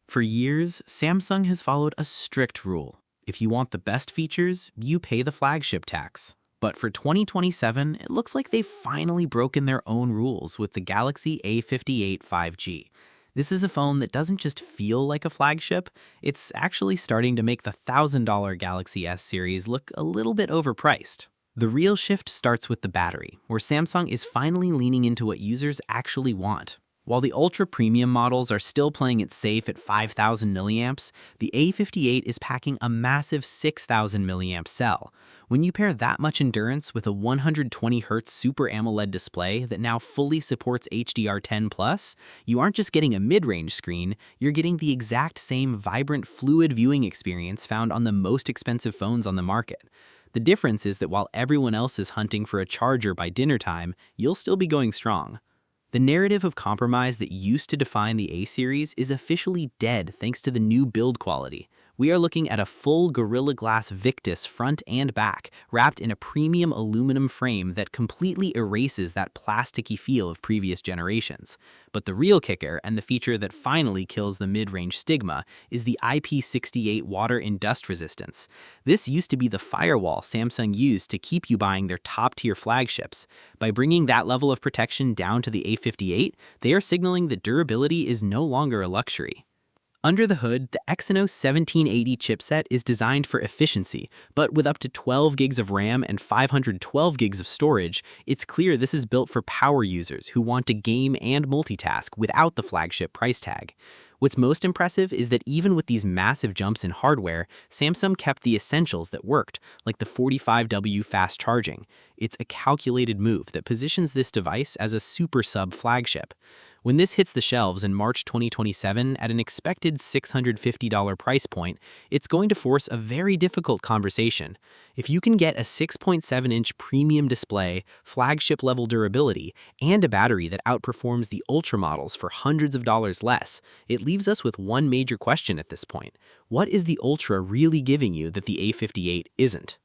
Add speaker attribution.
Speaker 1: For years, Samsung has followed a strict rule. If you want the best features, you pay the flagship tax. But for 2027, it looks like they've finally broken their own rules with the Galaxy A58 5G. This is a phone that doesn't just feel like a flagship, it's actually starting to make the $1,000 Galaxy S series look a little bit overpriced. The real shift starts with the battery, where Samsung is finally leaning into what users actually want. While the ultra-premium models are still playing it safe at 5,000 milliamps, the A58 is packing a massive 6,000 milliamp cell. When you pair that much endurance with a 120Hz Super AMOLED display that now fully supports HDR10+, you aren't just getting a mid-range screen, you're getting the exact same vibrant, fluid viewing experience found on the most expensive phones on the market. The difference is that while everyone else is hunting for a charger by dinner time, you'll still be going strong. The narrative of compromise that used to define the A-series is officially dead thanks to the new build quality. We are looking at a full Gorilla Glass Victus front and back, wrapped in a premium aluminum frame that completely erases that plasticky feel of previous generations. But the real kicker, and the feature that finally kills the mid-range stigma, is the IP68 water and dust resistance. This used to be the firewall Samsung used to keep you buying their top-tier flagships. By bringing that level of protection down to the A58, they are signaling that durability is no longer a luxury. Under the hood, the Exynos 1780 chipset is designed for efficiency, but with up to 12 gigs of RAM and 512 gigs of storage, it's clear this is built for power users who want to game and multitask without the flagship price tag. What's most impressive is that even with these massive jumps in hardware, Samsung kept the essentials that worked, like the 45W fast charging. It's a calculated move that positions this device as a super sub flagship. When this hits the shelves in March 2027 at an expected $650 price point, it's going to force a very difficult conversation. If you can get a 6.7-inch premium display, flagship-level durability, and a battery that outperforms the Ultra models for hundreds of dollars less, it leaves us with one major question at this point. What is the Ultra really giving you that the A58 isn't?